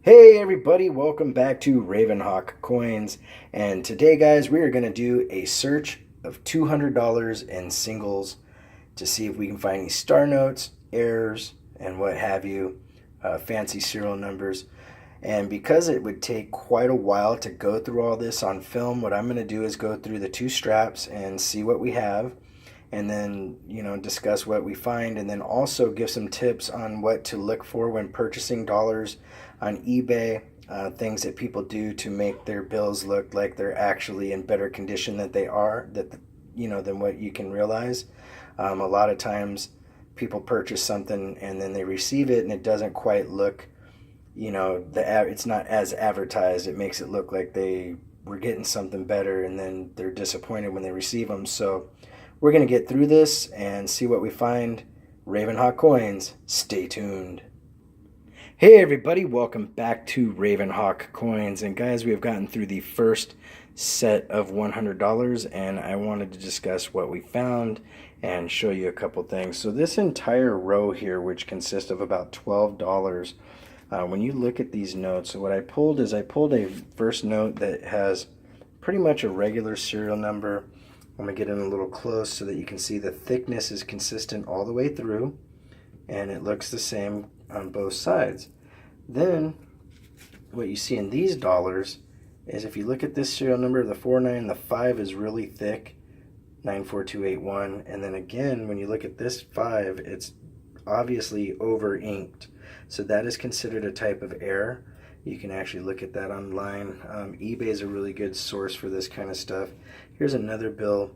Hey everybody, welcome back to Ravenhawk Coins. And today, guys, we are going to do a search of $200 in singles to see if we can find any star notes, errors, and what have you, fancy serial numbers. And because it would take quite a while to go through all this on film, what I'm going to do is go through the two straps and see what we have, and then discuss what we find, and then also give some tips on what to look for when purchasing dollars on eBay, things that people do to make their bills look like they're actually in better condition than they are, than what you can realize. A lot of times people purchase something and then they receive it and it doesn't quite look, it's not as advertised. It makes it look like they were getting something better, and then they're disappointed when they receive them. So we're going to get through this and see what we find. Ravenhawk Coins, stay tuned. Hey everybody, welcome back to Ravenhawk Coins. And guys, we have gotten through the first set of $100, and I wanted to discuss what we found and show you a couple things. So this entire row here, which consists of about $12, when you look at these notes, so what I pulled is I pulled a first note that has pretty much a regular serial number. I'm going to get in a little close so that you can see the thickness is consistent all the way through, and it looks the same on both sides. Then what you see in these dollars is, if you look at this serial number, the 49, the 5 is really thick, 94281, and then again when you look at this 5, it's obviously over inked, so that is considered a type of error. You can actually look at that online. eBay is a really good source for this kind of stuff. Here's another bill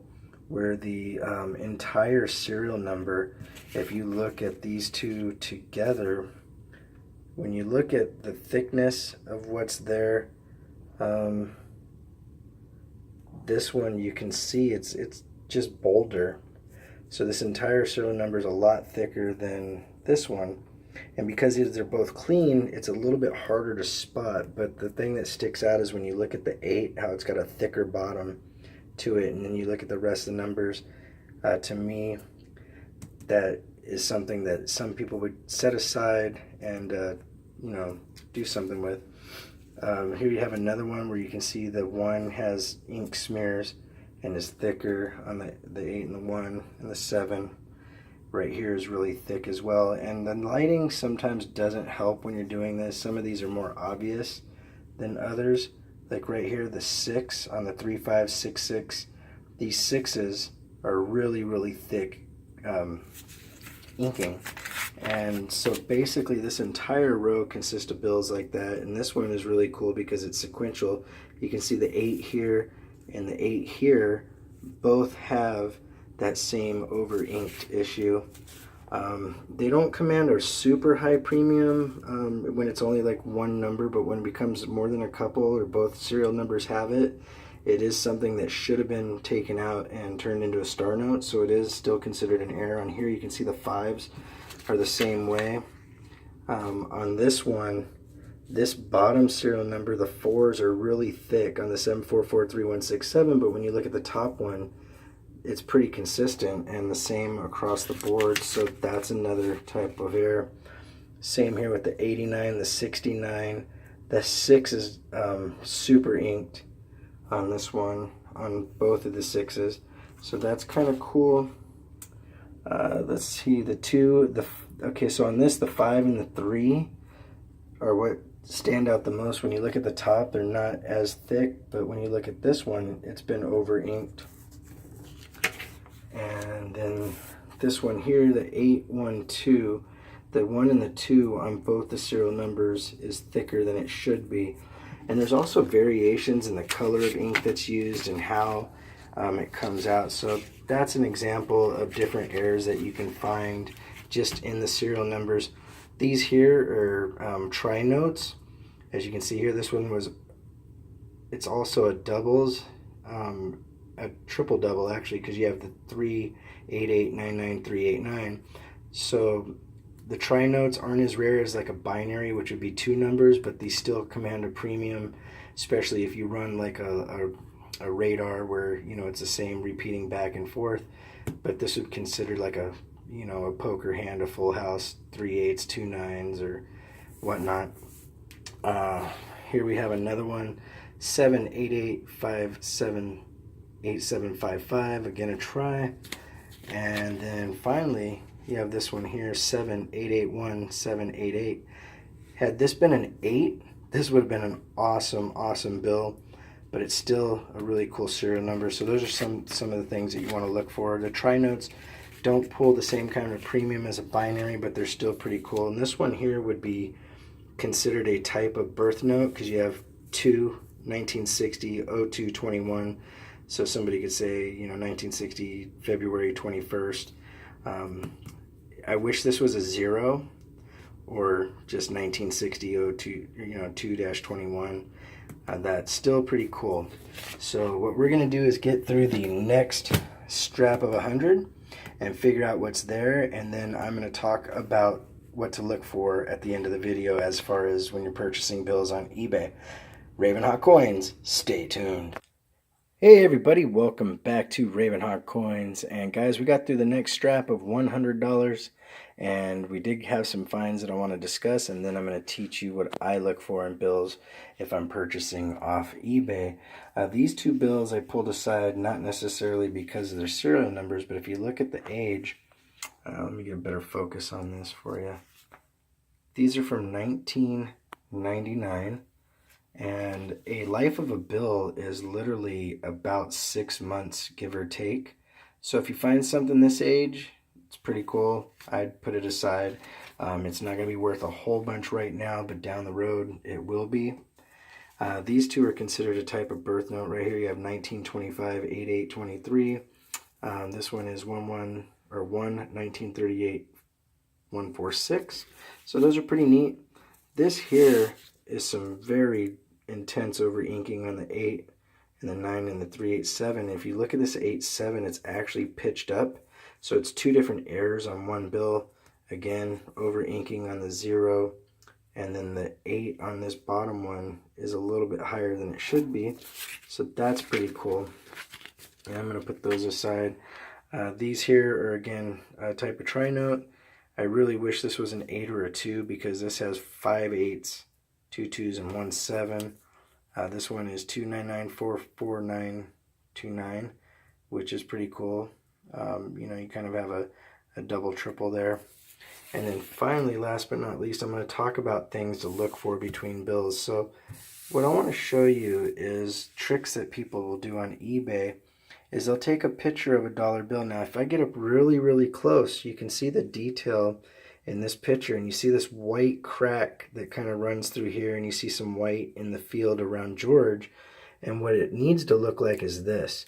where the entire serial number, if you look at these two together, when you look at the thickness of what's there, this one you can see it's just bolder. So this entire serial number is a lot thicker than this one. And because they're both clean, it's a little bit harder to spot. But the thing that sticks out is when you look at the 8, how it's got a thicker bottom to it, and then you look at the rest of the numbers. To me, that is something that some people would set aside and do something with. Here you have another one where you can see the 1 has ink smears and is thicker on the 8 and the 1, and the 7 right here is really thick as well. And the lighting sometimes doesn't help when you're doing this. Some of these are more obvious than others. Like right here, the 6 on the 3566, these 6s are really, really thick inking. And so basically this entire row consists of bills like that. And this one is really cool because it's sequential. You can see the 8 here and the 8 here both have that same over inked issue. They don't command a super high premium when it's only like one number, but when it becomes more than a couple or both serial numbers have it, it is something that should have been taken out and turned into a star note, so it is still considered an error. On here you can see the 5s are the same way. On this one, this bottom serial number, the 4s are really thick on the 7443167, but when you look at the top one, it's pretty consistent, and the same across the board, so that's another type of error. Same here with the 89, the 69. The 6 is super inked on this one, on both of the 6s, so that's kind of cool. Let's see, the 2, okay, so on this, the 5 and the 3 are what stand out the most. When you look at the top, they're not as thick, but when you look at this one, it's been over inked. And then this one here, the 812, the 1 and the 2 on both the serial numbers is thicker than it should be. And there's also variations in the color of ink that's used and how it comes out. So that's an example of different errors that you can find just in the serial numbers. These here are tri-notes. As you can see here, this one it's also a doubles, a triple double actually, because you have the 38899 So the tri-notes aren't as rare as like a binary, which would be 2 numbers, but these still command a premium, especially if you run like a radar where it's the same repeating back and forth. But this would consider like a a poker hand, a full house, 3/8, 2 9s or whatnot. Here we have another one, 788578755. Again, a try. And then finally, you have this one here, 7881788. Had this been an 8, this would have been an awesome bill, but it's still a really cool serial number. So those are some of the things that you want to look for. The tri-notes don't pull the same kind of premium as a binary, but they're still pretty cool. And this one here would be considered a type of birth note because you have 1960 0221. So somebody could say, 1960 February 21st. I wish this was a 0 or just 1960 02 2-21. That's still pretty cool. So what we're going to do is get through the next strap of 100 and figure out what's there, and then I'm going to talk about what to look for at the end of the video as far as when you're purchasing bills on eBay. Ravenhawk Coins, stay tuned. Hey everybody, welcome back to Ravenhawk Coins. And guys, we got through the next strap of $100, and we did have some finds that I want to discuss, and then I'm going to teach you what I look for in bills if I'm purchasing off eBay. These two bills I pulled aside not necessarily because of their serial numbers, but if you look at the age, let me get a better focus on this for you. These are from 1999. And a life of a bill is literally about 6 months, give or take. So if you find something this age, it's pretty cool. I'd put it aside. It's not going to be worth a whole bunch right now, but down the road it will be. These two are considered a type of birth note. Right here you have 1925 8823. This one is 1938 146. So those are pretty neat. This here is some very intense over inking on the 8 and the 9 and the 387. If you look at this 87, it's actually pitched up, so it's two different errors on one bill. Again, over inking on the 0, and then the 8 on this bottom one is a little bit higher than it should be, so that's pretty cool. And I'm going to put those aside. These here are again a type of tri-note. I really wish this was an 8 or a 2 because this has 5 8s, 2 2s, and 1 7. This one is 299444929, which is pretty cool. You kind of have a double triple there. And then finally, last but not least, I'm going to talk about things to look for between bills. So what I want to show you is tricks that people will do on eBay. Is they'll take a picture of a dollar bill. Now if I get up really close, you can see the detail in this picture, and you see this white crack that kind of runs through here, and you see some white in the field around George. And what it needs to look like is this.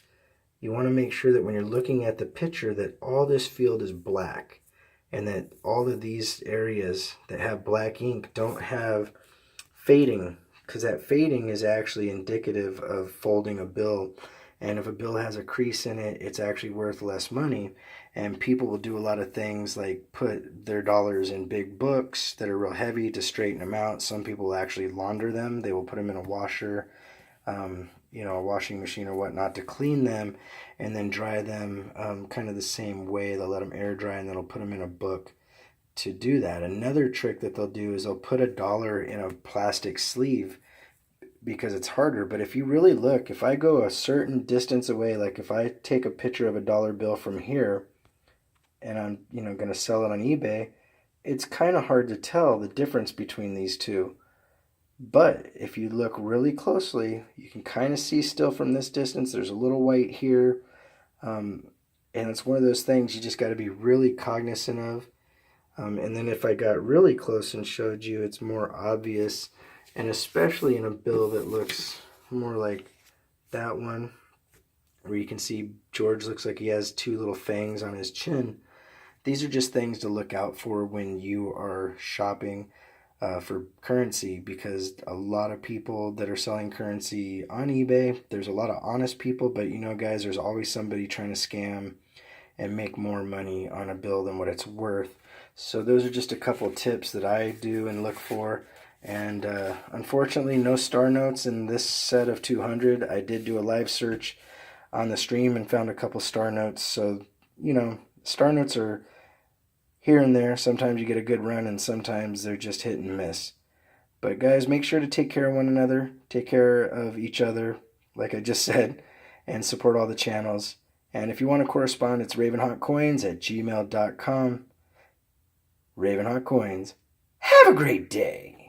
You want to make sure that when you're looking at the picture that all this field is black, and that all of these areas that have black ink don't have fading, because that fading is actually indicative of folding a bill. And if a bill has a crease in it, it's actually worth less money. And people will do a lot of things like put their dollars in big books that are real heavy to straighten them out. Some people will actually launder them. They will put them in a washer, a washing machine or whatnot to clean them, and then dry them kind of the same way. They'll let them air dry, and then they'll put them in a book to do that. Another trick that they'll do is they'll put a dollar in a plastic sleeve, because it's harder. But if you really look, if I go a certain distance away, like if I take a picture of a dollar bill from here and I'm going to sell it on eBay, it's kind of hard to tell the difference between these two. But if you look really closely, you can kind of see still from this distance there's a little white here, and it's one of those things you just got to be really cognizant of. And then if I got really close and showed you, it's more obvious. And especially in a bill that looks more like that one, where you can see George looks like he has two little fangs on his chin. These are just things to look out for when you are shopping for currency, because a lot of people that are selling currency on eBay, there's a lot of honest people, but guys, there's always somebody trying to scam and make more money on a bill than what it's worth. So those are just a couple tips that I do and look for. And unfortunately, no star notes in this set of 200. I did do a live search on the stream and found a couple star notes. So, star notes are here and there. Sometimes you get a good run, and sometimes they're just hit and miss. But guys, make sure to take care of one another, take care of each other, like I just said, and support all the channels. And if you want to correspond, it's ravenhawkcoins@gmail.com. Ravenhawk Coins. Have a great day.